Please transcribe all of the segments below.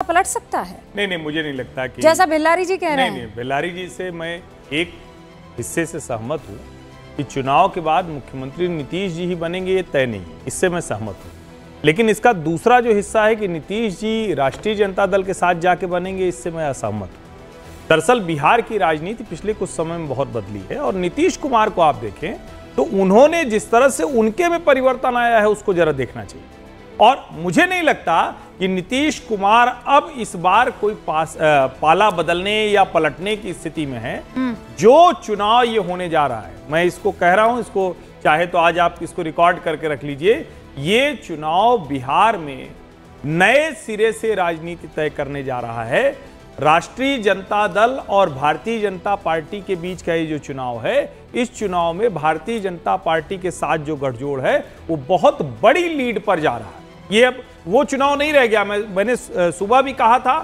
पलट सकता है? नहीं, मुझे नहीं लगता कि जैसा बेल्लारी जी कह रहे हैं। नहीं, बेल्लारी जी से मैं एक हिस्से से सहमत हूँ कि चुनाव के बाद मुख्यमंत्री नीतीश जी ही बनेंगे, ये तय नहीं है, इससे मैं सहमत हूँ। लेकिन इसका दूसरा जो हिस्सा है कि नीतीश जी राष्ट्रीय जनता दल के साथ जाके बनेंगे, इससे मैं असहमत हूँ। दरअसल बिहार की राजनीति पिछले कुछ समय में बहुत बदली है और नीतीश कुमार को आप देखें तो उन्होंने जिस तरह से उनके में परिवर्तन आया है उसको जरा देखना चाहिए। और मुझे नहीं लगता कि नीतीश कुमार अब इस बार कोई पाला बदलने या पलटने की स्थिति में है। जो चुनाव ये होने जा रहा है, मैं इसको कह रहा हूं, इसको चाहे तो आज आप इसको रिकॉर्ड करके रख लीजिए, ये चुनाव बिहार में नए सिरे से राजनीति तय करने जा रहा है। राष्ट्रीय जनता दल और भारतीय जनता पार्टी के बीच का ये जो चुनाव है, इस चुनाव में भारतीय जनता पार्टी के साथ जो गठजोड़ है वो बहुत बड़ी लीड पर जा रहा है। ये अब वो चुनाव नहीं रह गया। मैंने सुबह भी कहा था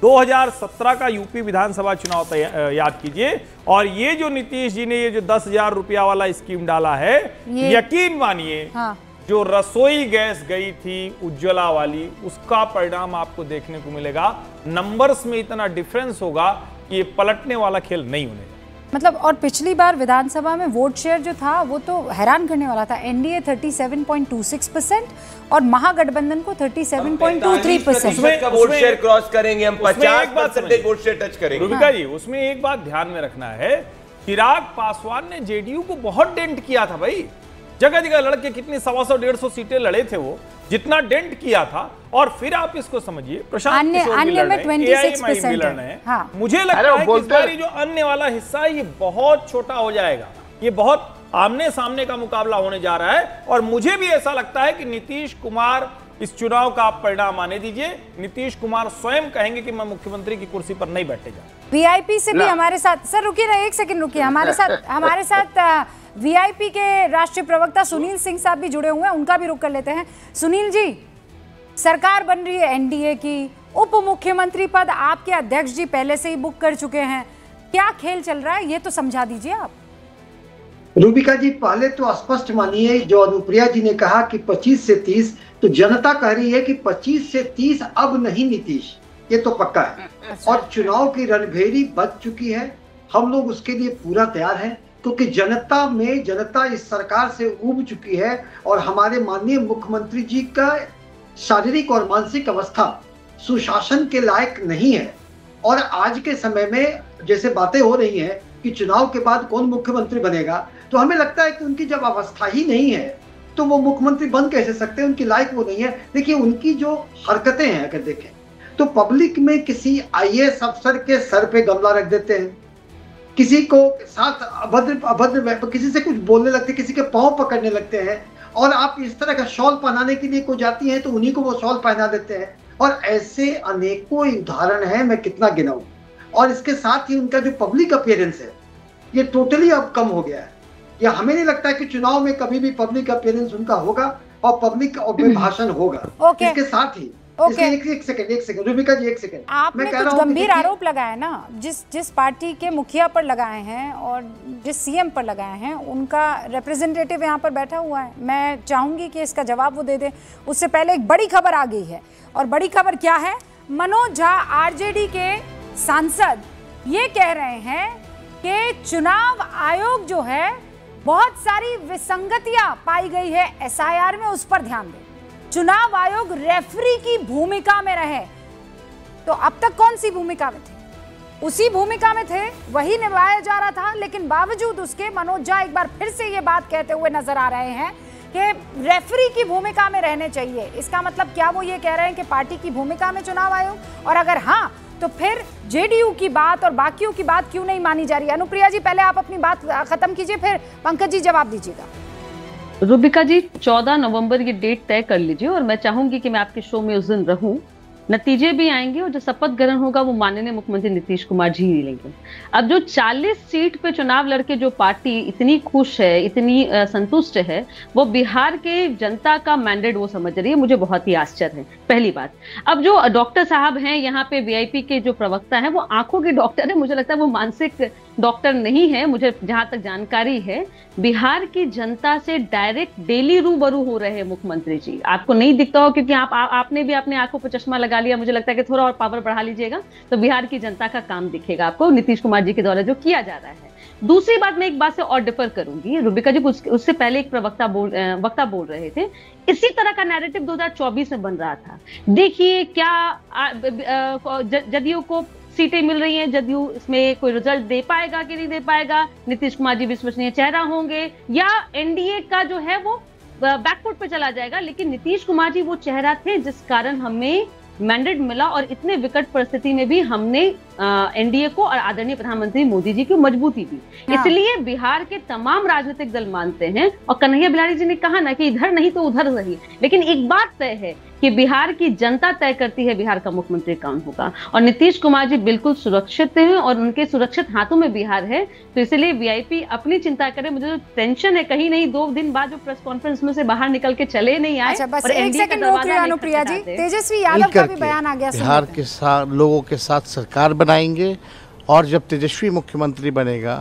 2017 का यूपी विधानसभा चुनाव याद कीजिए, और ये जो नीतीश जी ने ये जो 10,000 रुपया वाला स्कीम डाला है, यकीन मानिए हाँ। जो रसोई गैस गई थी उज्ज्वला वाली, उसका परिणाम आपको देखने को मिलेगा। नंबर्स में इतना डिफरेंस होगा कि ये पलटने वाला खेल नहीं होने। मतलब और पिछली बार विधानसभा में वोट शेयर जो था वो तो हैरान करने वाला था। एनडीए 37.26% और महागठबंधन को 37.23%। का वोट शेयर क्रॉस करेंगे हम, 50% वोट शेयर टच करेंगे। रुबिका जी, उसमें एक बात ध्यान में रखना है, चिराग पासवान ने जेडीयू को बहुत डेंट किया था भाई। जगह जगह लड़के कितनी 100-150 सीटें लड़े थे वो, जितना डेंट किया था। और फिर आप इसको समझिए, प्रशांत किशोर भी लड़ रहे हैं, एआईएमआईएम भी लड़ रहे हैं। हाँ। मुझे लगता है कि इस बार जो अन्य वाला हिस्सा है ये बहुत छोटा हो जाएगा, ये बहुत आमने सामने का मुकाबला होने जा रहा है। और मुझे भी ऐसा लगता है कि नीतीश कुमार इस चुनाव का आप परिणाम आने दीजिए, नीतीश कुमार स्वयं कहेंगे कि मैं मुख्यमंत्री की कुर्सी पर नहीं बैठेगा। वीआईपी से भी हमारे साथ, सर रुकिए ना, एक सेकंड रुकिए, हमारे साथ वीआईपी के राष्ट्रीय प्रवक्ता सुनील सिंह साहब भी जुड़े हुए हैं, उनका भी रुख कर लेते हैं। सुनील जी, सरकार बन रही है एनडीए की, उप मुख्यमंत्री पद आपके अध्यक्ष जी पहले से ही बुक कर चुके हैं, क्या खेल चल रहा है ये तो समझा दीजिए आप। रूबिका जी, पहले तो स्पष्ट मानिए, जो अनुप्रिया जी ने कहा कि 25 से 30, तो जनता कह रही है कि 25 से 30 अब नहीं नीतीश, ये तो पक्का है। और चुनाव की रणभेरी बच चुकी है, हम लोग उसके लिए पूरा तैयार हैं, क्योंकि जनता इस सरकार से ऊब चुकी है और हमारे माननीय मुख्यमंत्री जी का शारीरिक और मानसिक अवस्था सुशासन के लायक नहीं है। और आज के समय में जैसे बातें हो रही हैं कि चुनाव के बाद कौन मुख्यमंत्री बनेगा, तो हमें लगता है कि उनकी जब अवस्था ही नहीं है तो वो मुख्यमंत्री बन कैसे सकते हैं, उनकी लायक वो नहीं है। देखिए, उनकी जो हरकतें हैं अगर देखें तो पब्लिक में किसी आईएएस अफसर के सर पे गमला रख देते हैं, किसी को साथ अभद्र किसी से कुछ बोलने लगते हैं, किसी के पांव पकड़ने लगते हैं, और आप इस तरह का शॉल पहनाने के लिए को जाती हैं तो उन्हीं को वो शॉल पहना देते हैं। और ऐसे अनेकों उदाहरण हैं, मैं कितना गिनाऊं। और इसके साथ ही उनका जो पब्लिक अपीयरेंस है ये टोटली अब कम हो गया है। या हमें नहीं लगता है कि चुनाव में कभी भी पब्लिक अपीयरेंस उनका होगा और पब्लिक भाषण होगा। इसके साथ ही एक सेकंड रूबिका जी, एक सेकंड, आपने कुछ गंभीर आरोप लगाए ना, जिस पार्टी के मुखिया पर लगाए हैं और जिस सीएम पर लगाए हैं, उनका रिप्रेजेंटेटिव यहाँ पर बैठा हुआ है। मैं चाहूंगी कि इसका जवाब वो दे दे। उससे पहले एक बड़ी खबर आ गई है, और बड़ी खबर क्या है? मनोज झा आरजेडी के सांसद ये कह रहे हैं कि चुनाव आयोग जो है बहुत सारी विसंगतियां पाई गई है एसआईआर में, उस पर ध्यान दें। चुनाव आयोग रेफरी की भूमिका में रहे। तो अब तक कौन सी भूमिका में थे? उसी भूमिका में थे, वही निभाया जा रहा था। लेकिन बावजूद उसके मनोज झा एक बार फिर से ये बात कहते हुए नजर आ रहे हैं कि रेफरी की भूमिका में रहने चाहिए। इसका मतलब क्या वो ये कह रहे हैं कि पार्टी की भूमिका में चुनाव आयोग? और अगर हाँ, तो फिर जेडीयू की बात और बाकियों की बात क्यों नहीं मानी जा रही? अनुप्रिया जी, पहले आप अपनी बात खत्म कीजिए, फिर पंकज जी जवाब दीजिएगा। रूबिका जी, 14 नवंबर ये डेट तय कर लीजिए, और मैं चाहूंगी कि मैं आपके शो में उस दिन रहूं। नतीजे भी आएंगे और जो शपथ ग्रहण होगा वो माननीय मुख्यमंत्री नीतीश कुमार जी ही लेंगे। अब जो 40 सीट पे चुनाव लड़के जो पार्टी इतनी खुश है, इतनी संतुष्ट है, वो बिहार के जनता का मैंडेट वो समझ रही है। मुझे बहुत ही आश्चर्य है, पहली बात। अब जो डॉक्टर साहब हैं यहाँ पे वीआईपी के जो प्रवक्ता हैं, वो आंखों के डॉक्टर है। मुझे लगता है वो मानसिक डॉक्टर नहीं है, मुझे जहां तक जानकारी है, बिहार की जनता से डायरेक्ट डेली रूबरू हो रहे हैं मुख्यमंत्री जी। आपको नहीं दिखता हो क्योंकि आपने भी अपने आंखों पर चश्मा लगा लिया, मुझे लगता है कि थोड़ा और पावर बढ़ा लीजिएगा तो बिहार की जनता का काम दिखेगा आपको नीतीश कुमार जी के द्वारा जो किया जा रहा है। दूसरी बात, मैं एक बात से और डिफर करूंगी, रूबिका जी उससे पहले एक वक्ता बोल रहे थे, इसी तरह का नैरेटिव 2024 में बन रहा था। देखिए क्या जदयू को सीटें मिल रही हैं, जदयू इसमें कोई रिजल्ट दे पाएगा कि नहीं दे पाएगा, नीतीश कुमार जी विश्वसनीय चेहरा होंगे या एनडीए का जो है वो बैकफुट पे चला जाएगा। लेकिन नीतीश कुमार जी वो चेहरा थे जिस कारण हमें मैंडेट मिला और इतने विकट परिस्थिति में भी हमने एनडीए को और आदरणीय प्रधानमंत्री मोदी जी की मजबूती दी। इसलिए बिहार के तमाम राजनीतिक दल मानते हैं, और कन्हैया बिलारी जी ने कहा ना कि इधर नहीं तो उधर सही, लेकिन एक बात तय है कि बिहार की जनता तय करती है बिहार का मुख्यमंत्री कौन होगा, और नीतीश कुमार जी बिल्कुल सुरक्षित हैं और उनके सुरक्षित हाथों में बिहार है। तो इसलिए वीआईपी अपनी चिंता करे, मुझे जो टेंशन है कहीं नहीं 2 दिन बाद जो प्रेस कॉन्फ्रेंस में से बाहर निकल के चले नहीं आए। अच्छा, बस एक सेकंड रोक रही अनुप्रिया जी, तेजस्वी यादव का भी बयान आ गया, बिहार के साथ लोगों के साथ सरकार बनाएंगे, और जब तेजस्वी मुख्यमंत्री बनेगा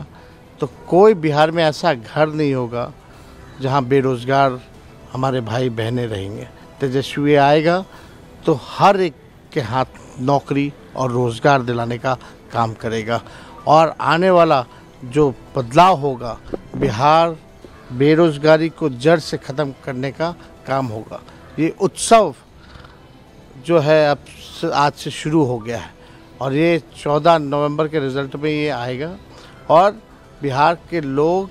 तो कोई बिहार में ऐसा घर नहीं होगा जहां बेरोजगार हमारे भाई बहनें रहेंगे। तेजस्वी आएगा तो हर एक के हाथ नौकरी और रोजगार दिलाने का काम करेगा, और आने वाला जो बदलाव होगा बिहार बेरोजगारी को जड़ से ख़त्म करने का काम होगा। ये उत्सव जो है अब आज से शुरू हो गया है, और ये 14 नवंबर के रिजल्ट में ये आएगा, और बिहार के लोग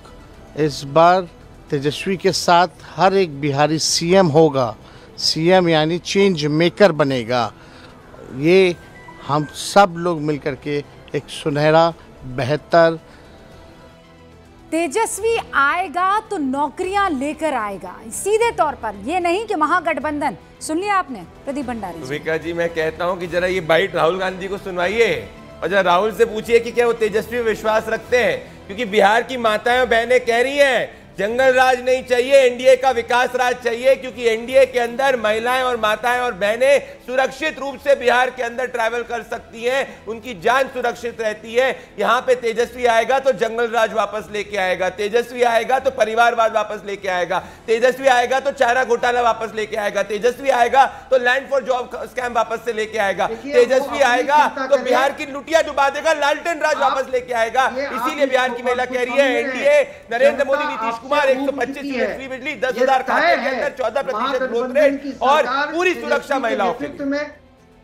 इस बार तेजस्वी के साथ हर एक बिहारी सीएम होगा, सीएम यानी चेंज मेकर बनेगा। ये हम सब लोग मिलकर के एक सुनहरा बेहतर तेजस्वी आएगा तो नौकरियां लेकर आएगा, सीधे तौर पर, ये नहीं कि महागठबंधन। सुन लिया आपने प्रदीप भंडारी? रूबिका जी, मैं कहता हूं कि जरा ये बाइट राहुल गांधी को सुनवाइए और जरा राहुल से पूछिए कि क्या वो तेजस्वी में विश्वास रखते हैं, क्योंकि बिहार की माताएं और बहनें कह रही हैं जंगल राज नहीं चाहिए, एनडीए का विकास राज चाहिए, क्योंकि एनडीए के अंदर महिलाएं और माताएं और बहनें सुरक्षित रूप से बिहार के अंदर ट्रैवल कर सकती हैं, उनकी जान सुरक्षित रहती है। यहां पे तेजस्वी आएगा तो जंगल राज वापस लेके आएगा, तेजस्वी आएगा तो परिवारवाद वापस लेके आएगा, तेजस्वी आएगा तो चारा घोटाला वापस लेके आएगा, तेजस्वी आएगा तो लैंड फॉर जॉब स्कैम वापस से लेके आएगा, तेजस्वी आएगा तो बिहार की लुटिया डुबा देगा, लालटेन राज वापस लेके आएगा। इसीलिए बिहार की महिला कह रही है NDA, Narendra Modi, Nitish Kumar 125 unit free बिजली, 10,000 खाते के अंदर 14% ग्रोथ रेट और पूरी सुरक्षा महिलाओं के लिए में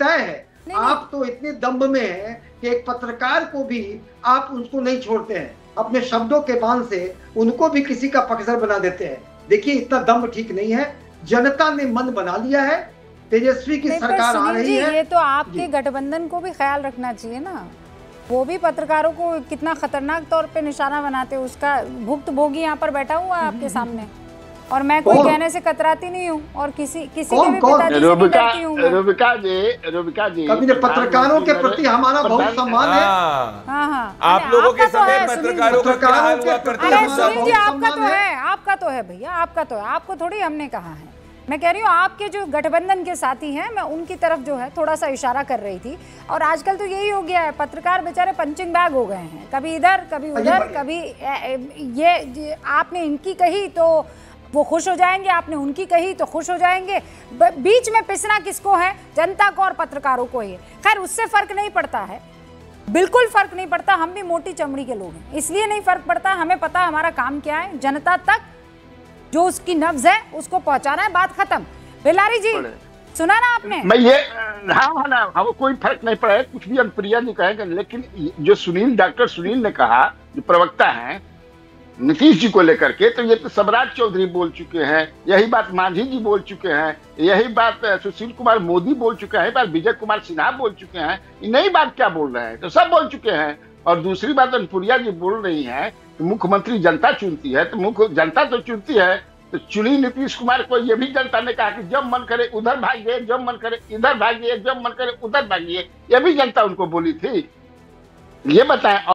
तय है। आप तो इतने दम्भ में हैं कि एक पत्रकार को भी आप उनको नहीं छोड़ते हैं, अपने शब्दों के बाण से उनको भी किसी का पक्षधर बना देते हैं। देखिए, इतना दम्भ ठीक नहीं है। जनता ने मन बना लिया है, तेजस्वी की सरकार आ रही है। ये तो आपके गठबंधन को भी ख्याल रखना चाहिए ना, वो भी पत्रकारों को कितना खतरनाक तौर पे निशाना बनाते हैं, उसका भुक्तभोगी यहाँ पर बैठा हुआ है आपके सामने, और मैं कोई कहने से कतराती नहीं हूँ, और किसी के भी पिताजी से नहीं डरती हूँ। रूबिका जी कभी पत्रकारों के प्रति हमारा बहुत सम्मान है। हाँ, आप लोगों के समय पत्रकारों का क्या हाल हुआ करता है? सुनील जी, आपका तो है, आपका तो है भैया, आपका तो है, आपको थोड़ी हमने कहा है। मैं कह रही हूँ आपके जो गठबंधन के साथी हैं, मैं उनकी तरफ जो है थोड़ा सा इशारा कर रही थी। और आजकल तो यही हो गया है, पत्रकार बेचारे पंचिंग बैग हो गए हैं, कभी इधर कभी उधर, कभी ये आपने इनकी कही तो वो खुश हो जाएंगे, आपने उनकी कही तो खुश हो जाएंगे। बीच में पिसना किसको है? जनता को और पत्रकारों को ही। खैर, उससे फर्क नहीं पड़ता है, बिल्कुल फर्क नहीं पड़ता। हम भी मोटी चमड़ी के लोग हैं, इसलिए नहीं फर्क पड़ता। हमें पता है हमारा काम क्या है, जनता तक जो उसकी नब्ज है उसको पहुंचाना है, बात खत्म। बिलारी जी, सुना ना आपने? मैं ये हाँ, वो कोई फर्क नहीं पड़ा है, कुछ भी अनुप्रिया नहीं कहेगा, लेकिन जो डॉक्टर सुनील ने कहा, जो प्रवक्ता हैं नीतीश जी को लेकर के, तो ये तो सबराज चौधरी बोल चुके हैं, यही बात मांझी जी बोल चुके हैं, यही बात सुशील कुमार मोदी बोल चुके हैं, बात विजय कुमार सिन्हा बोल चुके हैं। नई बात क्या बोल रहे हैं? तो सब बोल चुके हैं। और दूसरी बात अनुप्रिया जी बोल रही है कि मुख्यमंत्री जनता चुनती है, तो जनता तो चुनती है, तो चुनी नीतीश कुमार को ये भी जनता ने कहा कि जब मन करे उधर भागिए, जब मन करे इधर भागिए, जब मन करे उधर भागिए, ये भी जनता उनको बोली थी। ये बताएं।